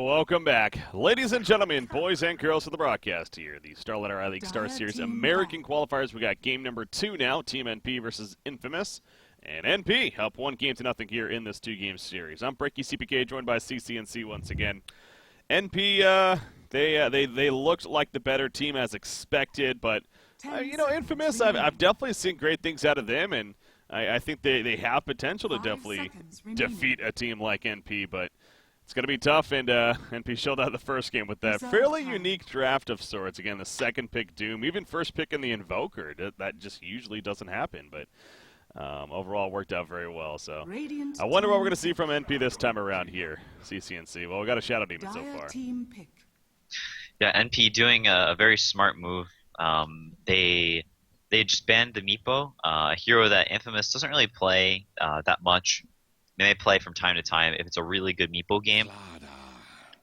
Welcome back. Ladies and gentlemen, boys and girls of the broadcast here, the Starlight I-League Star Series American Qualifiers. We got game number 2 now, Team NP versus Infamous. And NP up 1-0 here in this 2-game series. I'm Breaky CPK, joined by CCNC once again. NP, they looked like the better team as expected, but, Infamous, I've definitely seen great things out of them, and I think they have potential to definitely defeat a team like NP, but it's going to be tough, and NP showed out the first game with that fairly unique draft of sorts. Again, the second pick Doom, even first pick in the Invoker. That just usually doesn't happen, but overall worked out very well. So I wonder what we're going to see from NP this time around here, CCNC. Well, we got a Shadow Demon so far. Yeah, NP doing a very smart move. They just banned the Meepo, a hero that Infamous doesn't really play that much. They may play from time to time if it's a really good Meepo game.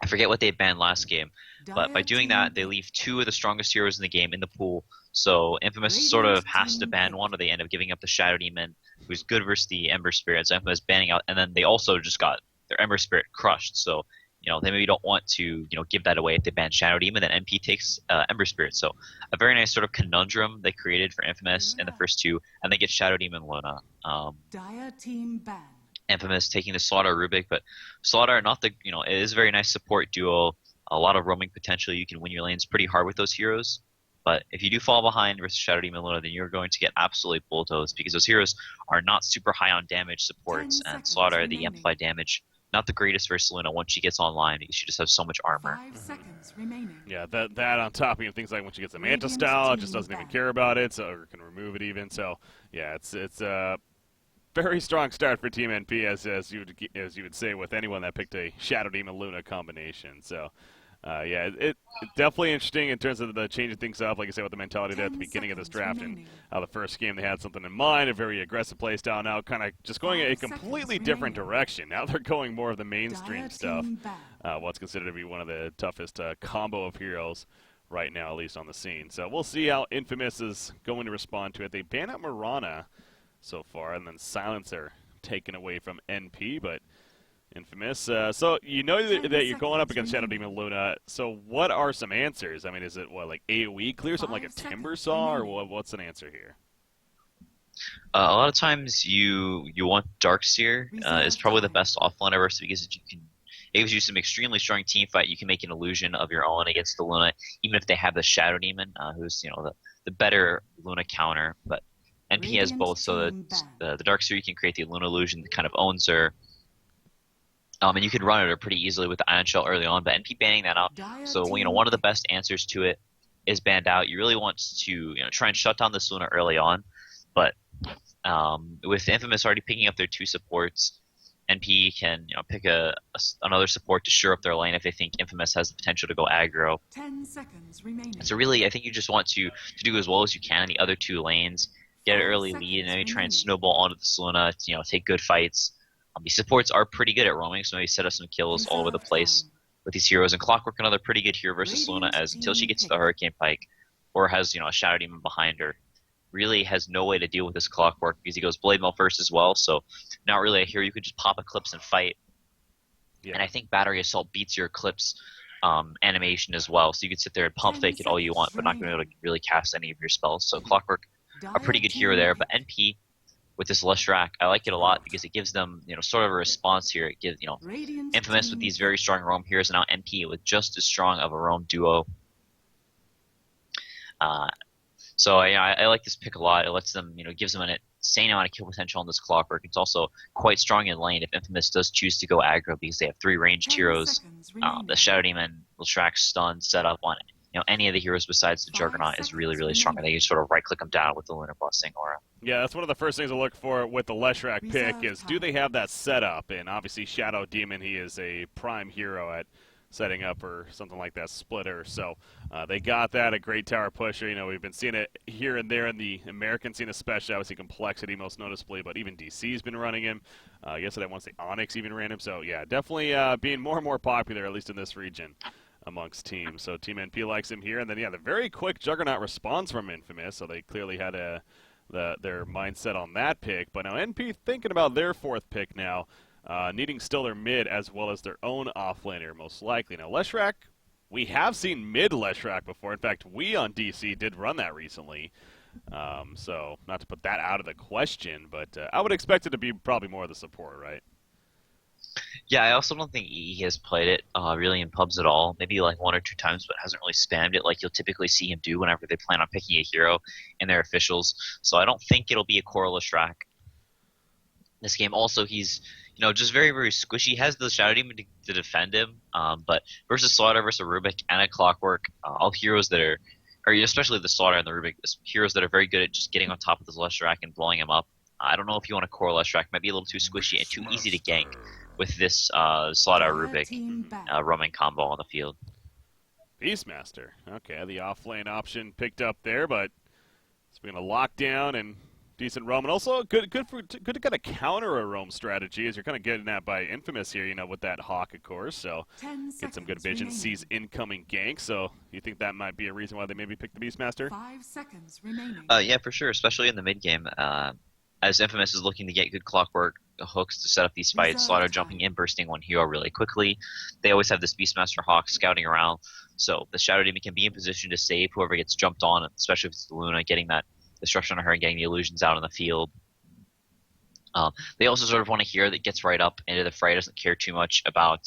I forget what they banned last game, but by doing that, they leave 2 of the strongest heroes in the game in the pool. So Infamous sort of has to ban one, or they end up giving up the Shadow Demon, who's good versus the Ember Spirit. So Infamous banning out, and then they also just got their Ember Spirit crushed. So they maybe don't want to give that away if they ban Shadow Demon. Then NP takes Ember Spirit. So a very nice sort of conundrum they created for Infamous in the first 2, and they get Shadow Demon Luna. Infamous taking the Slaughter Rubik, but Slaughter not the it is a very nice support duo. A lot of roaming potential. You can win your lanes pretty hard with those heroes. But if you do fall behind versus Shadow Demon Luna, then you're going to get absolutely bulldozed because those heroes are not super high on damage supports, and Slaughter, the amplified damage, not the greatest versus Luna once she gets online because she just has so much armor. 5 seconds remaining. Yeah, that on top of things like when she gets the Manta style, it just doesn't even care about it, or can remove it even. So yeah, it's very strong start for Team NP, as you would say with anyone that picked a Shadow Demon Luna combination. So, it's definitely interesting in terms of the changing things up, like I said, with the mentality there at the beginning of this draft, and how the first game they had something in mind, a very aggressive play style. Now, kind of just going a completely different direction. Now they're going more of the mainstream stuff. What's considered to be one of the toughest combo of heroes right now, at least on the scene. So we'll see how Infamous is going to respond to it. They ban out Mirana so far, and then Silencer taken away from NP, but Infamous. So you know that you're going up against Shadow Demon Luna, so what are some answers? I mean, is it, like AoE clear, something like a Timber Saw, or what's an answer here? A lot of times you want Darkseer is probably the best offline versus because it gives you some extremely strong team fight. You can make an illusion of your own against the Luna, even if they have the Shadow Demon, who's the better Luna counter, but NP has both, so the Darkseer, you can create the Luna illusion that kind of owns her. And you can run it pretty easily with the Ion Shell early on, but NP banning that out. So one of the best answers to it is banned out. You really want to try and shut down this Luna early on, but with Infamous already picking up their 2 supports, NP can pick another support to shore up their lane if they think Infamous has the potential to go aggro. 10 seconds remaining. So really, I think you just want to do as well as you can in the other 2 lanes. Get an early lead, and maybe try and snowball onto the Luna, take good fights. These supports are pretty good at roaming, so maybe set up some kills all over the place with these heroes. And Clockwork, another pretty good hero versus Luna, as until she gets to the Hurricane Pike, or has a Shadow Demon behind her, really has no way to deal with this Clockwork because he goes Blade Mail first as well, so not really a hero you could just pop Eclipse and fight. Yeah. And I think Battery Assault beats your Eclipse animation as well, so you could sit there and pump fake it all you want, but not going to be able to really cast any of your spells. So Clockwork, a pretty good hero there, but NP with this Leshrac, I like it a lot because it gives them, sort of a response here. It gives, Infamous with these very strong roam heroes, and now NP with just as strong of a roam duo. So I like this pick a lot. It lets them, gives them an insane amount of kill potential on this Clockwork. It's also quite strong in lane if Infamous does choose to go aggro because they have 3 ranged heroes. The Shadow Demon, Leshrac, stun, set up on it. Any of the heroes besides the Juggernaut is really, really strong, and they can sort of right-click them down with the Lunar Blessing aura. Yeah, that's one of the first things I look for with the Leshrac pick is, do they have that setup? And obviously Shadow Demon, he is a prime hero at setting up or something like that splitter. So they got that, a great tower pusher. We've been seeing it here and there in the American scene especially, obviously Complexity most noticeably, but even DC's been running him. Yesterday once the Onyx even ran him. So yeah, definitely being more and more popular, at least in this region, amongst teams. So Team NP likes him here. And then, the very quick Juggernaut response from Infamous, so they clearly had their mindset on that pick. But now NP thinking about their 4th pick now. needing still their mid as well as their own offlaner, most likely. Now, Leshrac, we have seen mid Leshrac before. In fact, we on DC did run that recently. So, not to put that out of the question, but I would expect it to be probably more of the support, right? Yeah, I also don't think he has played it really in pubs at all. Maybe like 1 or 2 times, but hasn't really spammed it like you'll typically see him do whenever they plan on picking a hero in their officials. So I don't think it'll be a Corliss track this game. Also, he's just very very squishy. He has the Shadow Demon to defend him, but versus Slaughter versus Rubik and a Clockwork, all heroes that are, or especially the Slaughter and the Rubik, heroes that are very good at just getting on top of the Leshrac and blowing him up. I don't know if you want to core Leshrac. Might be a little too squishy and too easy to gank with this Slaughter Rubik roaming combo on the field. Beastmaster. Okay, the off-lane option picked up there, but it's been a lockdown and decent roam. And also good to kind of counter a roam strategy, as you're kind of getting at by Infamous here, with that Hawk, of course. So get some good vision, sees incoming gank. So you think that might be a reason why they maybe picked the Beastmaster? 5 seconds remaining. Yeah, for sure, especially in the mid game. As Infamous is looking to get good Clockwork hooks to set up these fights, Slaughter jumping in, bursting one hero really quickly. They always have this Beastmaster Hawk scouting around, so the Shadow Demon can be in position to save whoever gets jumped on, especially if it's the Luna, getting that destruction on her and getting the illusions out in the field. They also sort of want a hero that gets right up into the fray, doesn't care too much about,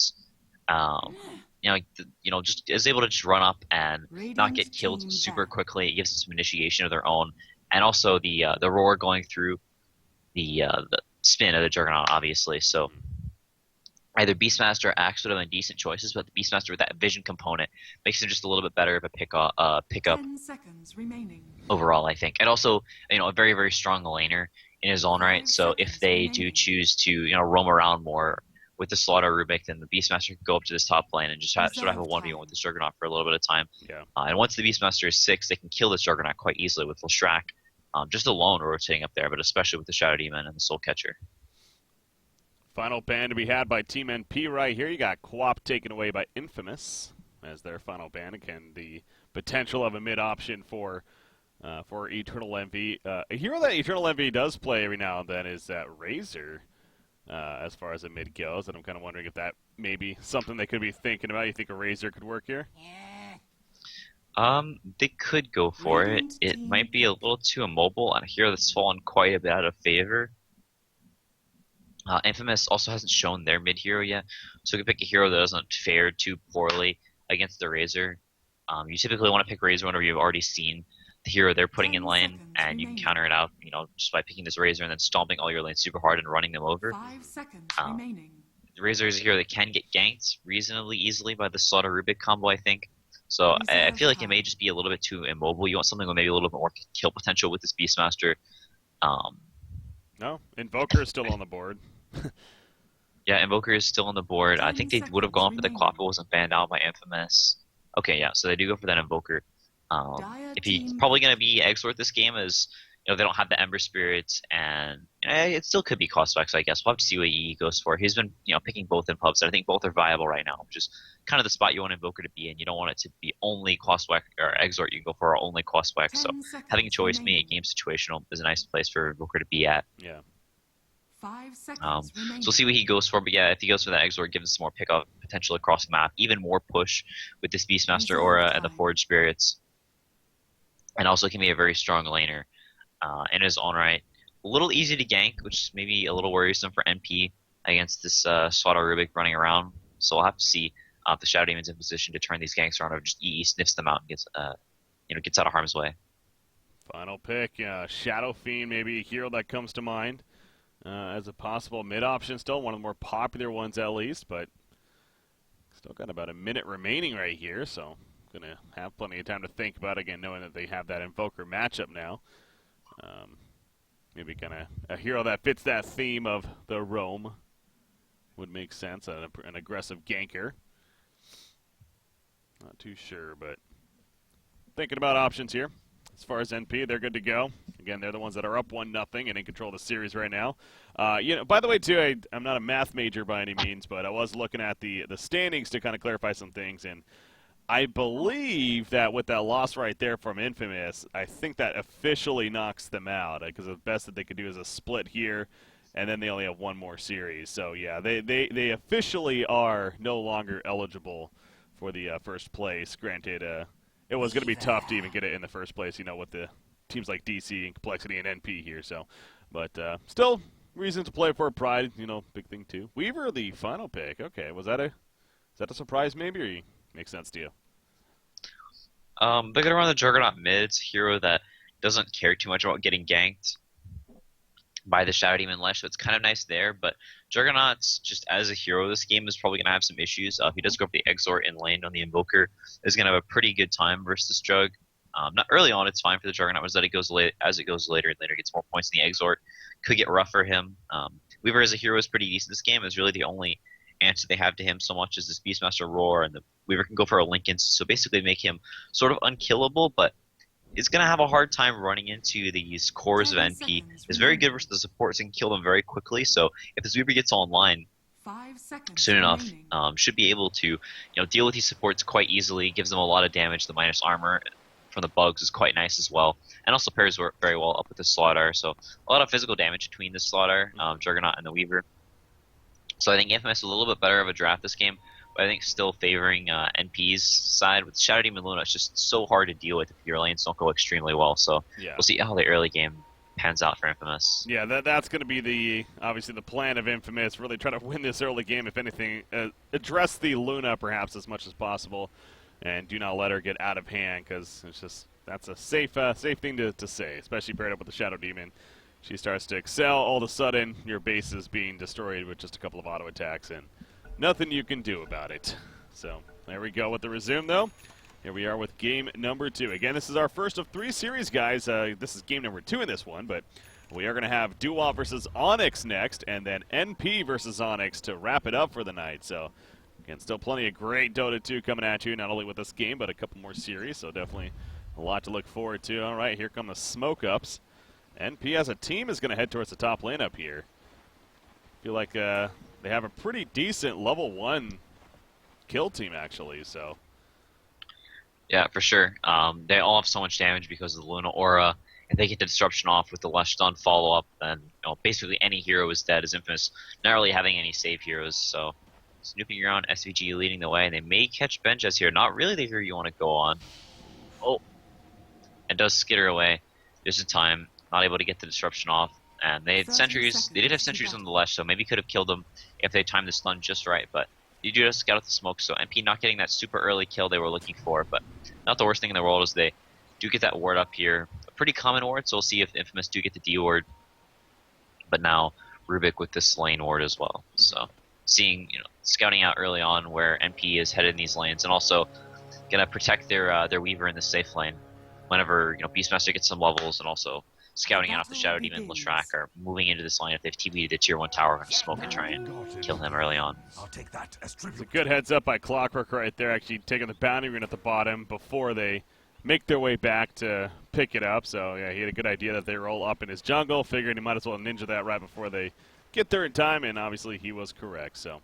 just is able to just run up and not get killed super quickly. It gives them some initiation of their own, and also the roar going through the spin of the Juggernaut, obviously. So either Beastmaster or Axe would have been decent choices, but the Beastmaster with that vision component makes him just a little bit better of a pickup 10 seconds remaining. overall, I think. And also, a very, very strong laner in his own right. So if they do choose to, roam around more with the Slaughter Rubik, then the Beastmaster can go up to this top lane and just sort of have a 1v1 with this Juggernaut for a little bit of time. Yeah. And once the Beastmaster is 6, they can kill this Juggernaut quite easily with Leshrac. Just alone rotating up there, but especially with the Shadow Demon and the Soul Catcher. Final ban to be had by Team NP right here. You got Quap taken away by Infamous as their final ban. Again, the potential of a mid option for Eternal Envy. A hero that Eternal Envy does play every now and then is Razor, as far as a mid goes. And I'm kind of wondering if that may be something they could be thinking about. You think a Razor could work here? They could go for it. It might be a little too immobile, and a hero that's fallen quite a bit out of favor. Infamous also hasn't shown their mid hero yet, so you can pick a hero that doesn't fare too poorly against the Razor. You typically want to pick Razor whenever you've already seen the hero they're putting in lane, and you can counter it out, just by picking this Razor and then stomping all your lanes super hard and running them over. 5 seconds remaining. The Razor is a hero that can get ganked reasonably easily by the Slaughter Rubik combo, I think. So I feel like it may just be a little bit too immobile. You want something with maybe a little bit more kill potential with this Beastmaster. No, Invoker is still on the board. Yeah, Invoker is still on the board. I think they would have gone for the Clopper, wasn't banned out by Infamous. Okay, yeah, so they do go for that Invoker. If he's probably going to be Exort this game, as they don't have the Ember Spirits, and it still could be cost specs, I guess. We'll have to see what he goes for. He's been picking both in pubs, and I think both are viable right now, which is kind of the spot you want Invoker to be in. You don't want it to be only cost spec or Exort. You can go for our only cost spec. So having a choice, being a game situational, is a nice place for Invoker to be at. Yeah. 5 seconds remaining. So we'll see what he goes for, but yeah, if he goes for that Exort, gives us some more pickup potential across the map, even more push with this Beastmaster aura and the Forge Spirits, and also can be a very strong laner in his own right. A little easy to gank, which is maybe a little worrisome for NP against this Slaughter Rubik running around. So we'll have to see if the Shadow Demon's in position to turn these ganks around, or just EE sniffs them out and gets out of harm's way. Final pick, Shadow Fiend, maybe a hero that comes to mind as a possible mid option. Still one of the more popular ones, at least, but still got about a minute remaining right here, so gonna have plenty of time to think about it, again, knowing that they have that Invoker matchup now. Maybe kind of a hero that fits that theme of the roam would make sense. An aggressive ganker. Not too sure, but thinking about options here. As far as NP, they're good to go. Again, they're the ones that are up 1-0 and in control of the series right now. By the way, too, I'm not a math major by any means, but I was looking at the standings to kind of clarify some things, and I believe that with that loss right there from Infamous, I think that officially knocks them out, because the best that they could do is a split here, and then they only have one more series. So yeah, they officially are no longer eligible for the first place. Granted, it was going to be tough to even get it in the first place, with the teams like DC and Complexity and NP here. So, but still, reason to play for pride. Big thing too. Weaver, the final pick. Okay, is that a surprise maybe, or makes sense to you? They're gonna run the Juggernaut mid. It's a hero that doesn't care too much about getting ganked by the Shadow Demon Lesh, so it's kind of nice there. But Juggernaut's just as a hero, this game is probably gonna have some issues. If he does go for the Exort in lane on the Invoker, is gonna have a pretty good time versus this Jug. Not early on, it's fine for the Juggernaut. As it goes later and later, gets more points in the Exort, could get rough for him. Weaver as a hero is pretty decent. This game is really the only answer they have to him so much as this Beastmaster Roar, and the Weaver can go for a Lincoln, so basically make him sort of unkillable, but is going to have a hard time running into these cores of NP. Is very good versus the supports and kill them very quickly, so if this Weaver gets online soon enough, should be able to deal with these supports quite easily, gives them a lot of damage. The minus armor from the bugs is quite nice as well, and also pairs very well up with the Slaughter, so a lot of physical damage between the Slaughter, Juggernaut, and the Weaver. So I think Infamous is a little bit better of a draft this game, but I think still favoring NP's side. With Shadow Demon Luna, it's just so hard to deal with if your lanes don't go extremely well. So We'll see how the early game pans out for Infamous. Yeah, that's going to be obviously the plan of Infamous. Really try to win this early game, if anything. Address the Luna perhaps as much as possible, and do not let her get out of hand, because that's a safe thing to say, especially paired up with the Shadow Demon. She starts to excel, all of a sudden your base is being destroyed with just a couple of auto attacks, and nothing you can do about it. So there we go with the resume, though. Here we are with game number 2. Again, this is our first of 3 series, guys. This is game number 2 in this one, but we are going to have Duo versus Onyx next, and then NP versus Onyx to wrap it up for the night. So again, still plenty of great Dota 2 coming at you, not only with this game, but a couple more series. So definitely a lot to look forward to. All right, here come the smoke ups. NP as a team is going to head towards the top lane up here. Feel like they have a pretty decent level 1 kill team, actually. So yeah, for sure. They all have so much damage because of the Luna Aura. If they get the disruption off with the Lush Stun follow-up, then basically any hero is dead as Infamous, not really having any save heroes. So snooping around, SVG leading the way. They may catch Benjas here. Not really the hero you want to go on. Oh, and does skitter away. There's a time. Not able to get the disruption off, and they had sentries. They did have sentries on the Lesh, so maybe could have killed them if they timed the stun just right. But you just got out the smoke, so NP not getting that super early kill they were looking for. But not the worst thing in the world is they do get that ward up here, a pretty common ward. So we'll see if Infamous do get the D ward. But now Rubik with this lane ward as well. So seeing scouting out early on where NP is headed in these lanes, and also gonna protect their Weaver in the safe lane whenever Beastmaster gets some levels, and also scouting out if the Shadow Demon Lashrak are moving into this line. If they've TB'd the tier 1 tower, going to smoke and try and kill him early on. It's a good heads up by Clockwork right there, actually taking the bounty rune at the bottom before they make their way back to pick it up. So yeah, he had a good idea that they roll up in his jungle, figured he might as well ninja that right before they get there in time, and obviously he was correct. So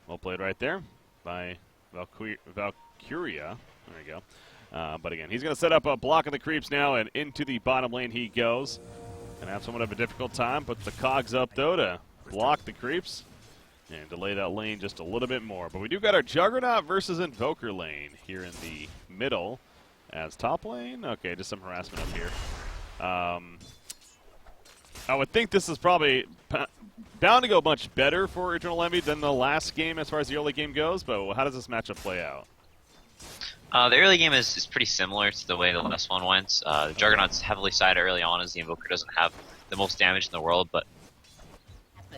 well played right there by Valkyria. There you go. But again, he's going to set up a block of the creeps now, and into the bottom lane he goes. Going to have somewhat of a difficult time. Puts the cogs up, though, to block the creeps and delay that lane just a little bit more. But we do got our Juggernaut versus Invoker lane here in the middle. As top lane? Okay, just some harassment up here. I would think this is probably bound to go much better for Eternal Envy than the last game as far as the early game goes, but how does this matchup play out? The early game is pretty similar to the way the last one went. The Juggernaut's heavily sided early on as the Invoker doesn't have the most damage in the world, but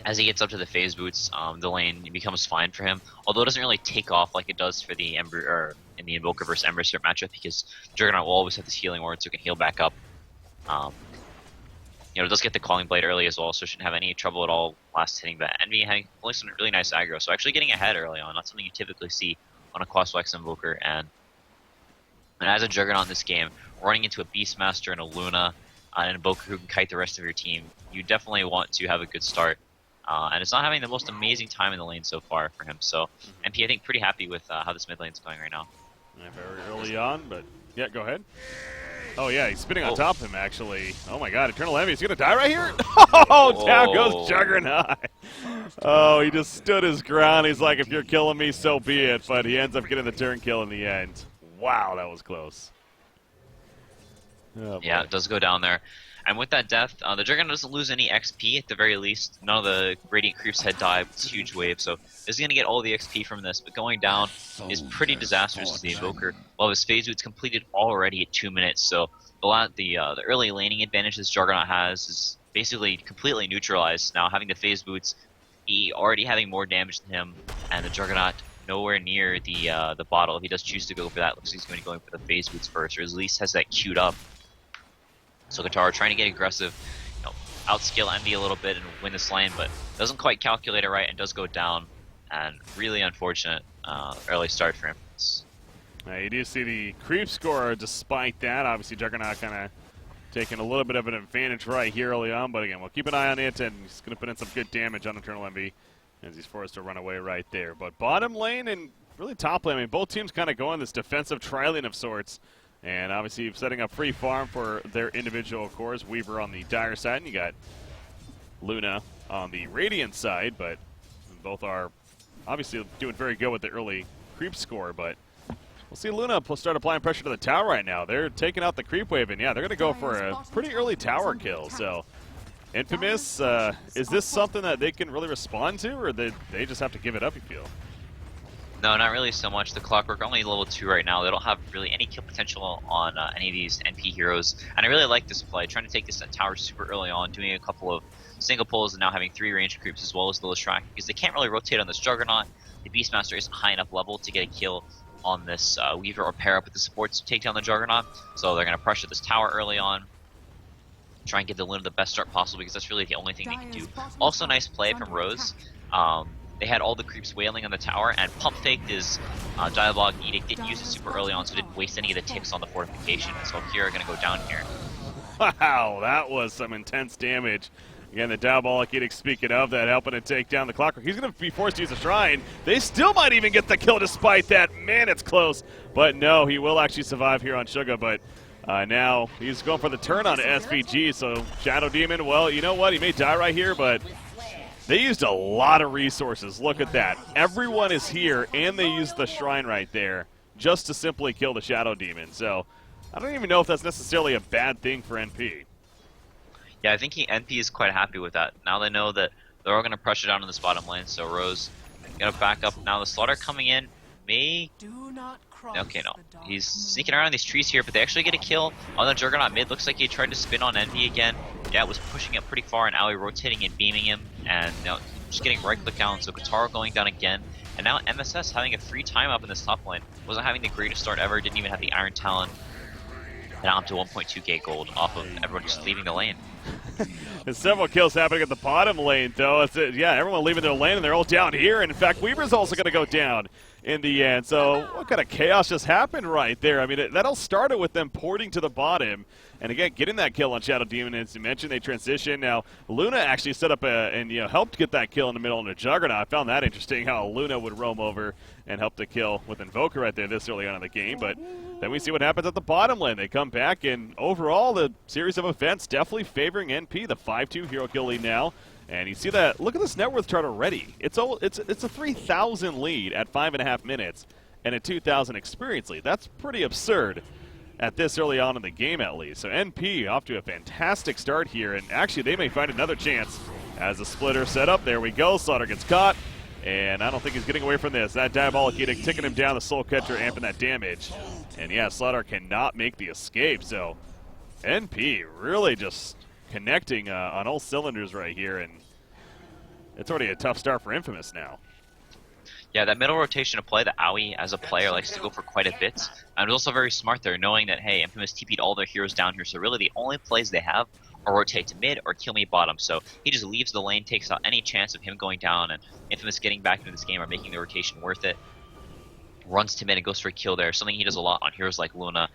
as he gets up to the phase boots, the lane becomes fine for him. Although it doesn't really take off like it does for the Ember or in the Invoker versus Ember Spirit matchup, because Juggernaut will always have this healing ward, so it can heal back up. It does get the Calling Blade early as well, so it shouldn't have any trouble at all last hitting that. Envy having only some really nice aggro, so actually getting ahead early on, not something you typically see on a Crossflex Invoker. And as a Juggernaut in this game, running into a Beastmaster and a Luna, an Invoker who can kite the rest of your team, you definitely want to have a good start. And it's not having the most amazing time in the lane so far for him. So MP, I think, pretty happy with how this mid lane's going right now. Yeah, very early on, but yeah, go ahead. Oh yeah, he's spinning on Oh. top of him actually. Oh my god, Eternal Envy, is he gonna die right here? Oh, down goes Juggernaut. Oh, he just stood his ground. He's like, if you're killing me, so be it. But he ends up getting the turn kill in the end. Wow, that was close. Oh, Yeah, boy. it does go down there. And with that death, the Juggernaut doesn't lose any XP at the very least. None of the Radiant Creeps had died with this huge wave, so he's going to get all the XP from this. But going down is pretty disastrous to the Invoker. While his phase boot's completed already at 2 minutes, so the early laning advantage this Juggernaut has is basically completely neutralized. Now having the phase boots, he already having more damage than him, and the Juggernaut nowhere near the bottle. If he does choose to go for that, looks like he's going to be going for the phase boots first, or at least has that queued up. So Katara trying to get aggressive, outskill Envy a little bit and win this lane, but doesn't quite calculate it right and does go down. And really unfortunate early start for him. You do see the creep score despite that. Obviously, Juggernaut kind of taking a little bit of an advantage right here early on, but again, we'll keep an eye on it, and he's going to put in some good damage on Eternal Envy as he's forced to run away right there. But bottom lane and really top lane, I mean, both teams kind of going this defensive tri-lane of sorts. And obviously setting up free farm for their individual cores. Weaver on the Dire side, and you got Luna on the Radiant side, but both are obviously doing very good with the early creep score, but we'll see Luna start applying pressure to the tower right now. They're taking out the creep wave, and yeah, they're going to go for a pretty early tower kill. So Infamous, is this something that they can really respond to, or they just have to give it up, you feel? No, not really so much. The Clockwork only level 2 right now. They don't have really any kill potential on any of these NP heroes. And I really like this play, trying to take this tower super early on, doing a couple of single pulls and now having 3 ranged creeps as well as the Leshrac, because they can't really rotate on this Juggernaut. The Beastmaster isn't high enough level to get a kill on this Weaver or pair up with the supports to take down the Juggernaut. So they're going to pressure this tower early on. Try and give the Luna the best start possible, because that's really the only thing they can do. Also, nice play from Rose. They had all the creeps wailing on the tower, and pump faked his Dialogue Edict. Didn't use it super early on, so didn't waste any of the ticks on the fortification. So Kira going to go down here. Wow, that was some intense damage. Again, the Diabolic Edict, speaking of that, helping to take down the Clockwork. He's going to be forced to use a Shrine. They still might even get the kill despite that. Man, it's close. But no, he will actually survive here on Suga, but now he's going for the turn on SVG, so Shadow Demon, well, you know what? He may die right here, but they used a lot of resources. Look at that. Everyone is here, and they used the Shrine right there just to simply kill the Shadow Demon. So I don't even know if that's necessarily a bad thing for NP. Yeah, I think NP is quite happy with that. Now they know that they're all going to pressure down in this bottom lane, so Rose going to back up. Now the Slaughter coming in may... Okay, no. He's sneaking around these trees here, but they actually get a kill on the Juggernaut mid. Looks like he tried to spin on Envy again. Yeah, was pushing it pretty far, and Aoi rotating and beaming him, and just getting right-click down. So Katara going down again, and now MSS having a free time up in this top lane. Wasn't having the greatest start ever, didn't even have the Iron Talon. Now up to 1.2k gold off of everyone just leaving the lane. There's several kills happening at the bottom lane, though. Yeah, everyone leaving their lane, and they're all down here. And in fact, Weaver's also going to go down in the end. So what kind of chaos just happened right there? I mean, that all started with them porting to the bottom. And again, getting that kill on Shadow Demon, as you mentioned, they transition. Now, Luna actually set up and helped get that kill in the middle of the Juggernaut. I found that interesting, how Luna would roam over and help the kill with Invoker right there this early on in the game. But then we see what happens at the bottom lane. They come back, and overall, the series of events definitely favoring NP, the 5-2 hero kill lead now. And you see that, look at this net worth chart already. It's a 3,000 lead at 5.5 minutes and a 2,000 experience lead. That's pretty absurd at this early on in the game, at least. So NP off to a fantastic start here, and actually they may find another chance as the splitter set up. There we go. Slaughter gets caught, and I don't think he's getting away from this. That Diabolic Edict ticking him down, the Soul Catcher amping that damage. And yeah, Slaughter cannot make the escape, so NP really just connecting on all cylinders right here, and it's already a tough start for Infamous now. Yeah, that middle rotation of play that Aoi, as a player, likes to go for quite a bit. And it's also very smart there, knowing that, hey, Infamous TP'd all their heroes down here, so really the only plays they have are rotate to mid or kill me bottom. So he just leaves the lane, takes out any chance of him going down, and Infamous getting back into this game or making the rotation worth it. Runs to mid and goes for a kill there, something he does a lot on heroes like Luna.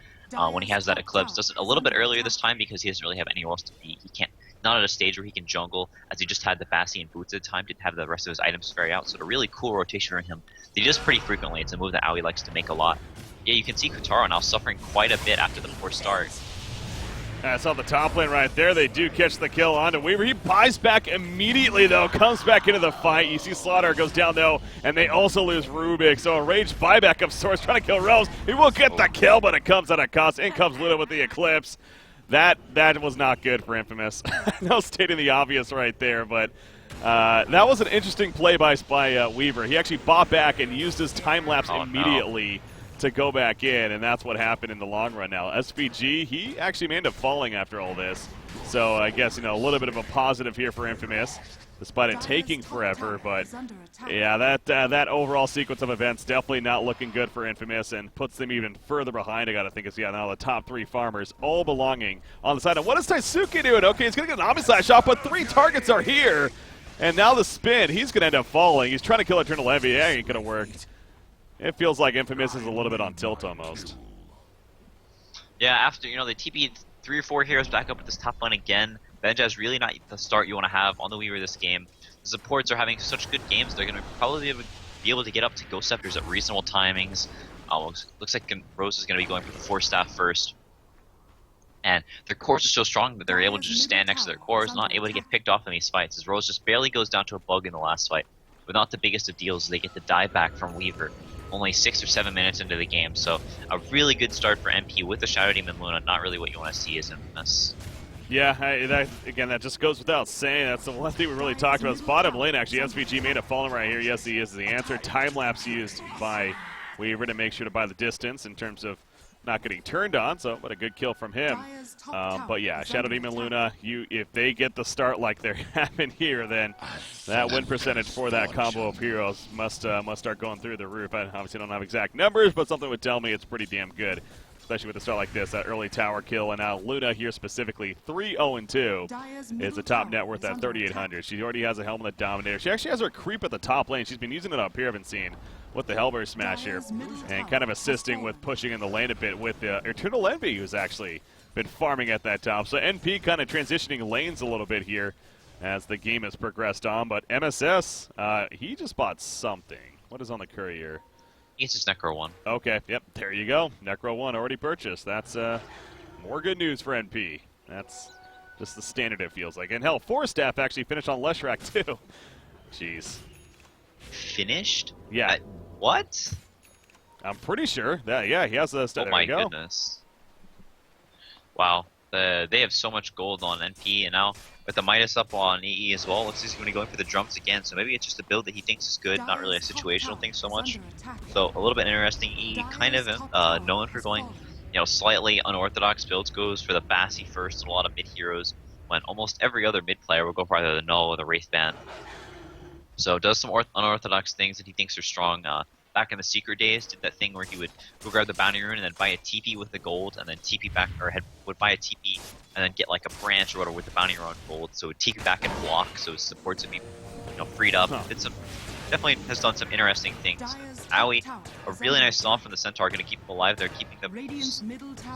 When he has that Eclipse, does it a little bit earlier this time because he doesn't really have anywhere else to be. He can't, not at a stage where he can jungle, as he just had the Bassi and Boots at the time, didn't have the rest of his items to vary out. So a really cool rotation on him that he does pretty frequently. It's a move that Aoi likes to make a lot. Yeah, you can see Katara now suffering quite a bit after the poor start. I saw the top lane right there. They do catch the kill onto Weaver. He buys back immediately, though. Comes back into the fight. You see Slaughter goes down, though, and they also lose Rubik. So a rage buyback of sorts trying to kill Rose. He will get the kill, but it comes at a cost. In comes Luna with the Eclipse. That was not good for Infamous. No stating the obvious right there, but that was an interesting play by Weaver. He actually bought back and used his time lapse immediately to go back in, and that's what happened in the long run. Now SVG, he actually may end up falling after all this, so I guess a little bit of a positive here for Infamous, despite it taking forever. But yeah, that overall sequence of events definitely not looking good for Infamous, and puts them even further behind. I gotta think it's now the top 3 farmers all belonging on the side. And what is Taisuke doing? Okay, he's gonna get an Omnislash shot, but 3 targets are here, and now the spin. He's gonna end up falling. He's trying to kill Eternal Envy. Yeah, ain't gonna work. It feels like Infamous is a little bit on tilt almost. Yeah, after they TP'd 3 or 4 heroes back up at this top lane again. Benja is really not the start you want to have on the Weaver this game. The supports are having such good games; they're going to probably be able to get up to Ghost Scepters at reasonable timings. Looks like Rose is going to be going for the 4 staff first. And their cores are so strong that they're able to just stand next to their cores, not able to get picked off in these fights, as Rose just barely goes down to a bug in the last fight. But not the biggest of deals, they get the die back from Weaver only 6 or 7 minutes into the game. So a really good start for MP with the Shadow Demon Luna, not really what you want to see as Infamous. Yeah, that just goes without saying. That's the one thing we really talked about. It's bottom lane, actually. SVG made a fallen right here. Yes, he is the answer. Time-lapse used by Weaver to make sure to buy the distance in terms of not getting turned on, so what a good kill from him. But yeah, Shadow Demon Luna, if they get the start like they're having here, then that win percentage for that combo of heroes must start going through the roof. I obviously don't have exact numbers, but something would tell me it's pretty damn good, especially with a start like this, that early tower kill. And now Luna here specifically, 3-0-2, is the top net worth at 3,800. She already has a Helmet of Dominator. She actually has her creep at the top lane. She's been using it up here, I've been seeing, with the Hellbear Smash here, and kind of assisting with pushing in the lane a bit with Eternal Envy, who's actually been farming at that top. So NP kind of transitioning lanes a little bit here as the game has progressed on. But MSS, he just bought something. What is on the courier? It's just Necro 1. Okay, yep, there you go. Necro 1 already purchased. That's more good news for NP. That's just the standard, it feels like. And hell, 4 staff actually finished on Leshrac too. Jeez. Finished? Yeah. What? I'm pretty sure that, yeah, he has the Oh my goodness. Wow. They have so much gold on NP, and now with the Midas up on EE as well, looks like he's going to be going for the drums again, so maybe it's just a build that he thinks is good, not really a situational thing so much. So a little bit interesting. EE kind of known for going slightly unorthodox builds, goes for the Bassi first and a lot of mid heroes, when almost every other mid player will go for either the Null or the Wraith Band. So does some unorthodox things that he thinks are strong. Back in the Secret days, did that thing where he would go grab the Bounty Rune and then buy a TP with the gold, and then TP back, or would buy a TP and then get like a branch or whatever with the Bounty Rune gold. So it would TP back and block, so his supports would be freed up. Definitely has done some interesting things. Aoi, a really nice stomp from the Centaur, going to keep him alive there, keeping the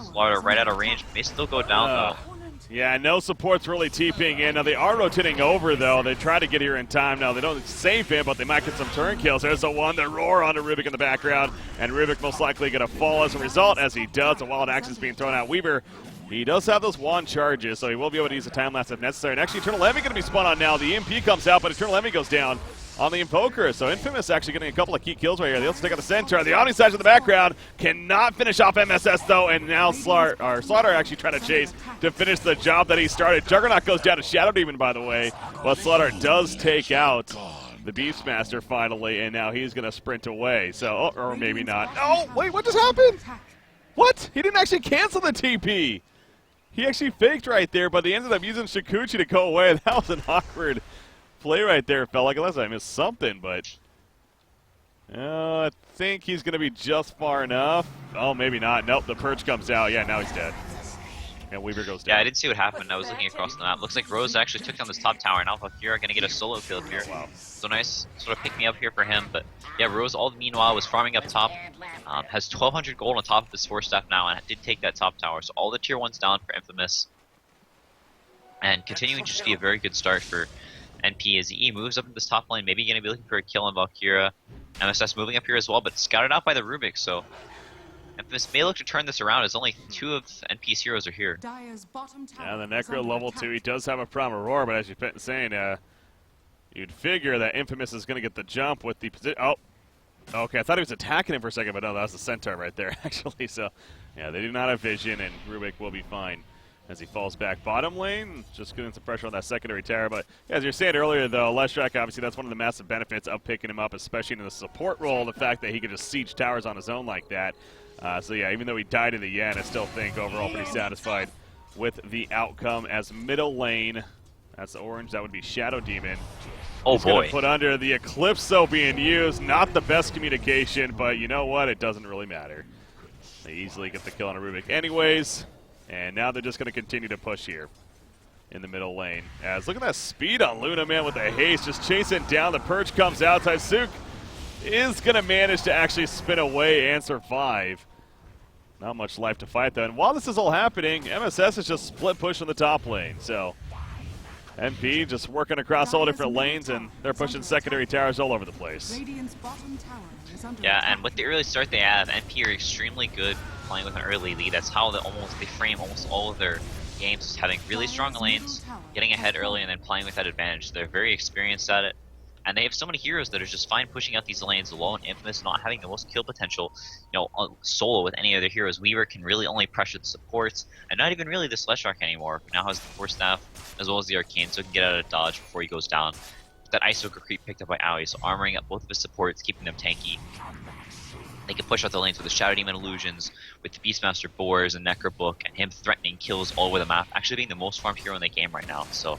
Slaughter right out of range. May still go down though. Yeah, no support's really TPing in. Now, they are rotating over, though. They try to get here in time. Now, they don't save him, but they might get some turn kills. There's the one that roar onto Rubik in the background, and Rubik most likely going to fall as a result, as he does. A wild action's being thrown out. Weaver, he does have those wand charges, so he will be able to use the time lapse if necessary. And actually, Eternal Envy going to be spun on now. The EMP comes out, but Eternal Envy goes down on the Invoker. So Infamous actually getting a couple of key kills right here. They also take out the Centaur. The Omnislash in the background cannot finish off MSS, though, and now Slaughter actually trying to chase to finish the job that he started. Juggernaut goes down to Shadow Demon, by the way, but Slaughter does take out the Beastmaster finally, and now he's going to sprint away. So, or maybe not. Oh, wait, what just happened? What? He didn't actually cancel the TP. He actually faked right there, but they ended up using Shikuchi to go away. That was an awkward play right there. It felt like, unless I missed something, but I think he's going to be just far enough. Oh, maybe not. Nope, the Purge comes out. Yeah, now he's dead. And Weaver goes down. Yeah, I didn't see what happened. I was looking across the map. Looks like Rose actually took down this top tower, and Alpha going to get a solo kill here. Wow. So nice sort of pick me up here for him. But yeah, Rose, all the meanwhile, was farming up top. Has 1,200 gold on top of his 4 staff now, and did take that top tower. So all the tier 1's down for Infamous. And continuing to just be a very good start for NP as E moves up in this top lane. Maybe going to be looking for a kill on Valkyria. MSS moving up here as well, but scouted out by the Rubik. So Infamous may look to turn this around as only 2 of NP's heroes are here. Dire's bottom tower Yeah, the is Necro under level attack. 2, he does have a Prime Aurora, but as you've been saying, you'd figure that Infamous is going to get the jump with the position. Oh, okay, I thought he was attacking him for a second, but no, that was the Centaur right there, actually. So, yeah, they do not have vision, and Rubik will be fine as he falls back bottom lane. Just getting some pressure on that secondary tower. But yeah, as you were saying earlier, though, Leshrac, obviously, that's one of the massive benefits of picking him up, especially in the support role, the fact that he can just siege towers on his own like that. So, yeah, even though he died in the end, I still think overall pretty satisfied with the outcome as middle lane. That's the orange. That would be Shadow Demon. Oh He's gonna boy. put under the Eclipso being used. Not the best communication, but you know what? It doesn't really matter. They easily get the kill on a Rubik anyways. And now they're just going to continue to push here in the middle lane. As look at that speed on Luna, man, with the haste. Just chasing down. The Purge comes out. Taisuk is going to manage to actually spin away and survive. Not much life to fight, though. And while this is all happening, MSS is just split push in the top lane. So NP just working across all different lanes, and they're pushing secondary towers all over the place. Radiant's bottom tower is under Yeah, attack. and with the early start they have, NP are extremely good playing with an early lead. That's how they frame almost all of their games, is having really strong lanes, getting ahead early, and then playing with that advantage. They're very experienced at it, and they have so many heroes that are just fine pushing out these lanes alone. Infamous not having the most kill potential, solo with any other heroes. Weaver can really only pressure the supports, and not even really the Leshrac anymore. Now has the Force Staff as well as the Arcane, so he can get out of dodge before he goes down. That Isoker creep picked up by Aoi, so armoring up both of his supports, keeping them tanky. They can push out the lanes with the Shadow Demon Illusions, with the Beastmaster Boars and Necrobook, and him threatening kills all over the map, actually being the most farmed hero in the game right now. So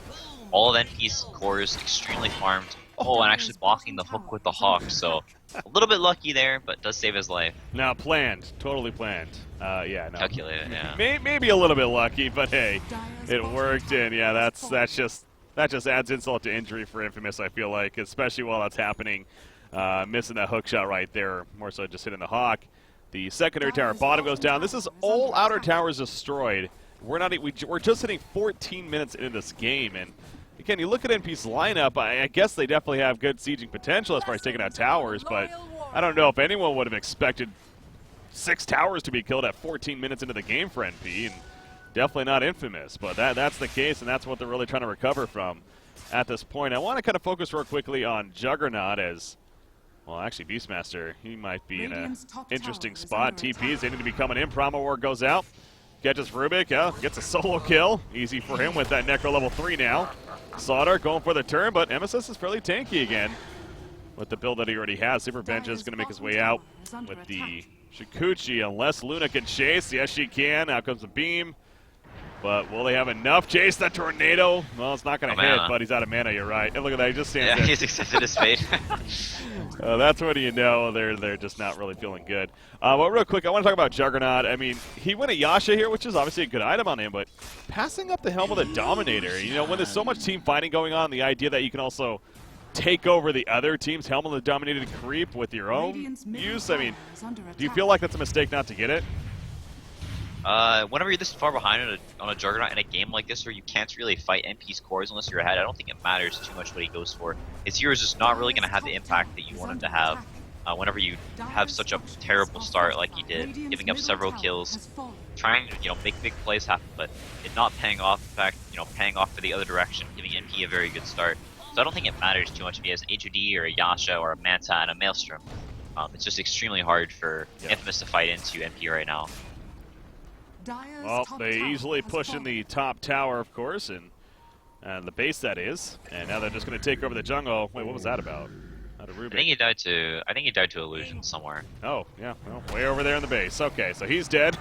all of NP's cores extremely farmed. Oh, and actually blocking the hook with the Hawk, so a little bit lucky there, but does save his life. Now planned, totally planned. Yeah, no. Calculated, yeah. Maybe a little bit lucky, but hey, it worked, and yeah, that just adds insult to injury for Infamous. I feel like, especially while that's happening, missing that hook shot right there, more so just hitting the Hawk. The secondary tower bottom goes down. This is all outer towers destroyed. We're just hitting 14 minutes into this game, and again, you look at NP's lineup. I guess they definitely have good sieging potential as far as taking out towers, but I don't know if anyone would have expected 6 towers to be killed at 14 minutes into the game for NP, and definitely not Infamous. But that's the case, and that's what they're really trying to recover from at this point. I want to kind of focus real quickly on Juggernaut as, well, actually Beastmaster, he might be in an interesting spot. TPs, they need to be coming in. Promo War goes out. Catches Rubik, gets a solo kill. Easy for him with that Necro level 3 now. Slaughter going for the turn, but MSS is fairly tanky again with the build that he already has. Super Benja is going to make his way out with the Shikuchi, unless Luna can chase. Yes, she can. Out comes the beam. But will they have enough? Chase that tornado. Well, it's not going to hit, but he's out of mana. You're right. And look at that. He just stands there. He's accepted his fate. That's when you know they're just not really feeling good. But real quick, I want to talk about Juggernaut. I mean, he went a Yasha here, which is obviously a good item on him, but passing up the helm with a Dominator, when there's so much team fighting going on, the idea that you can also take over the other team's helm with a Dominated creep with your own use, I mean, do you feel like that's a mistake not to get it? Whenever you're this far behind on a Juggernaut in a game like this where you can't really fight NP's cores unless you're ahead, I don't think it matters too much what he goes for. His hero is just not really going to have the impact that you want him to have whenever you have such a terrible start like he did, giving up several kills, trying to make big plays happen, but it not paying off. In fact, paying off for the other direction, giving NP a very good start. So I don't think it matters too much if he has an HOD or a Yasha or a Manta and a Maelstrom. It's just extremely hard for Infamous to fight into NP right now. Well, they easily push in the top tower, of course, and the base that is. And now they're just going to take over the jungle. Wait, what was that about? Out of Rubik. I think he died to Illusion somewhere. Oh, yeah, well, way over there in the base. Okay, so he's dead.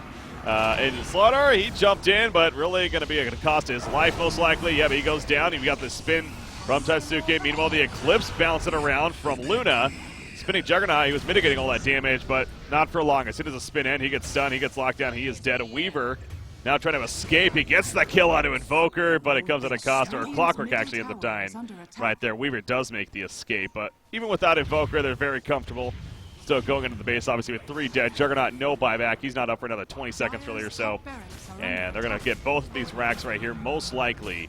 And Slaughter, he jumped in, but really going to cost his life most likely. Yeah, but he goes down. You've got the spin from Taisuke. Meanwhile, the Eclipse bouncing around from Luna. Spinning Juggernaut, he was mitigating all that damage, but not for long. As soon as the spin ends, he gets stunned, he gets locked down, he is dead. Weaver now trying to escape. He gets the kill onto Invoker, but it comes at a cost, or Clockwork actually ends up dying right there. Weaver does make the escape, but even without Invoker, they're very comfortable. Still going into the base, obviously, with 3 dead. Juggernaut, no buyback. He's not up for another 20 seconds really or so. And they're going to get both of these racks right here, most likely.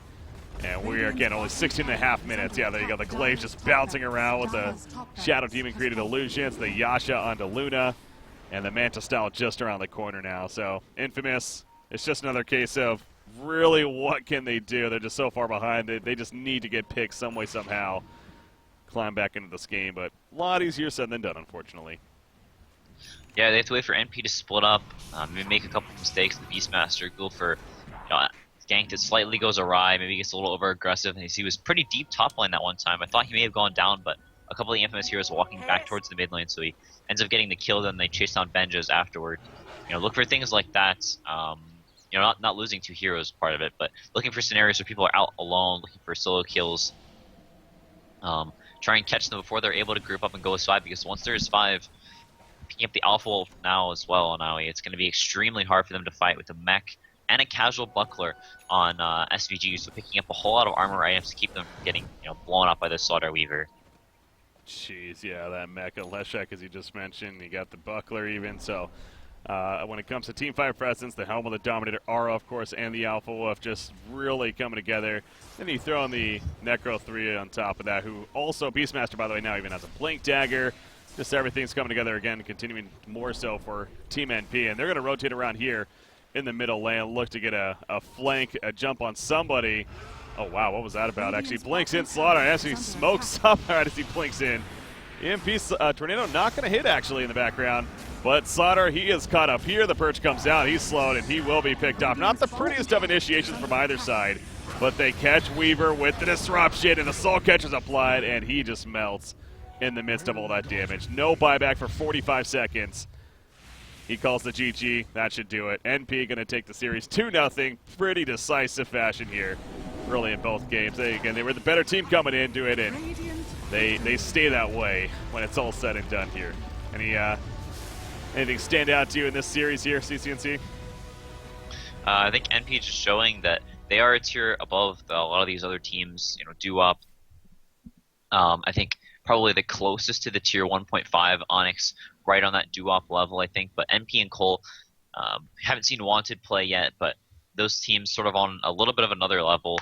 And we are, again, only 16.5 minutes. Yeah, there you go. The Glaive just bouncing around with the Shadow Demon created illusions. The Yasha onto Luna. and the Manta style just around the corner now. So Infamous, it's just another case of really what can they do? They're just so far behind. They just need to get picked some way, somehow, climb back into this game. But a lot easier said than done, unfortunately. Yeah, they have to wait for NP to split up, maybe make a couple mistakes. The Beastmaster go for, ganked it slightly, goes awry, maybe gets a little over aggressive. And he was pretty deep top lane that one time. I thought he may have gone down, but a couple of the Infamous heroes walking back towards the mid lane, so he ends up getting the kill. Then they chase down Benjas afterward. Look for things like that. Not losing two heroes is part of it, but looking for scenarios where people are out alone, looking for solo kills. Try and catch them before they're able to group up and go as 5, because once there's 5, picking up the Alpha Wolf now as well, it's going to be extremely hard for them to fight with a mech and a casual buckler on SVG, so picking up a whole lot of armor items to keep them from getting blown up by the Slaughter Weaver. Jeez, yeah, that mecha Leshek, as you just mentioned, you got the buckler even, so when it comes to Team 5 presence, the Helm of the Dominator, Aura, of course, and the Alpha Wolf just really coming together. Then you throw in the Necro 3 on top of that, who also, Beastmaster, by the way, now even has a Blink Dagger. Just everything's coming together again, continuing more so for Team NP. And they're going to rotate around here in the middle lane, look to get a flank, a jump on somebody. Oh, wow, what was that about? Actually blinks in Slaughter, actually smokes up right as he blinks in. EMP Tornado not going to hit, actually, in the background. But Slaughter, he is caught up here. The perch comes out. He's slowed, and he will be picked off. Not the prettiest of initiations from either side, but they catch Weaver with the disruption, and the Soul Catcher's applied, and he just melts in the midst of all that damage. No buyback for 45 seconds. He calls the GG. That should do it. NP going to take the series 2-0. Pretty decisive fashion here, really, in both games. They were the better team coming into it, and they stay that way when it's all said and done here. Anything stand out to you in this series here, CCNC? I think NP is just showing that they are a tier above a lot of these other teams. Doo-Wop, I think probably the closest to the tier 1.5. Onyx, right on that Doo-Wop level, I think. But NP and Cole, haven't seen Wanted play yet, but those teams sort of on a little bit of another level.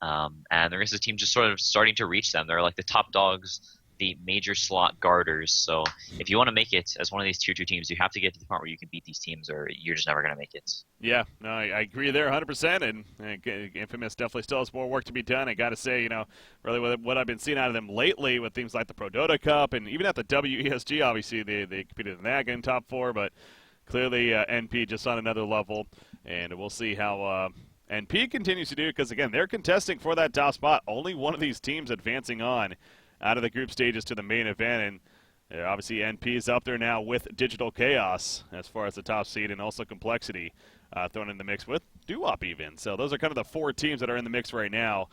And the rest of the team just sort of starting to reach them. They're like the top dogs, the major slot guarders. So if you want to make it as one of these tier 2 teams, you have to get to the point where you can beat these teams, or you're just never going to make it. Yeah, no, I agree there 100%, and Infamous definitely still has more work to be done. I got to say, really with what I've been seeing out of them lately with things like the Pro Dota Cup, and even at the WESG, obviously they competed in that, in top 4, but clearly NP just on another level, and we'll see how NP continues to do, because again, they're contesting for that top spot. Only one of these teams advancing on out of the group stages to the main event, and obviously NP is up there now with Digital Chaos as far as the top seed, and also Complexity thrown in the mix with Doo-Wop even. So those are kind of the 4 teams that are in the mix right now.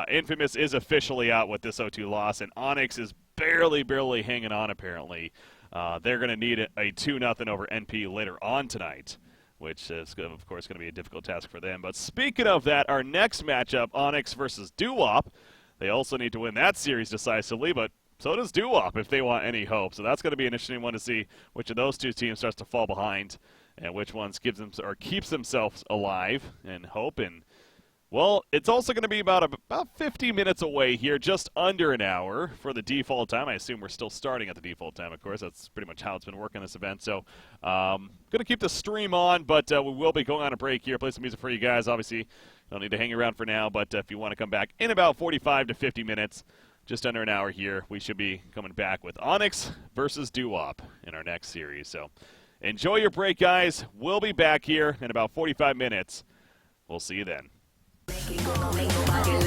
Infamous is officially out with this 0-2 loss, and Onyx is barely hanging on apparently. They're going to need a 2-0 over NP later on tonight, which is, of course, going to be a difficult task for them. But speaking of that, our next matchup, Onyx versus Doo-Wop, they also need to win that series decisively, but so does Doo-Wop if they want any hope. So that's going to be an interesting one to see which of those two teams starts to fall behind and which ones gives them or keeps themselves alive and hope. And well, it's also going to be about 50 minutes away here, just under an hour for the default time. I assume we're still starting at the default time, of course. That's pretty much how it's been working this event. So going to keep the stream on, but we will be going on a break here. Play some music for you guys. Obviously, don't need to hang around for now, but if you want to come back in about 45 to 50 minutes, just under an hour here, we should be coming back with Onyx versus Doo-Wop in our next series. So enjoy your break, guys. We'll be back here in about 45 minutes. We'll see you then. Make it go, make nobody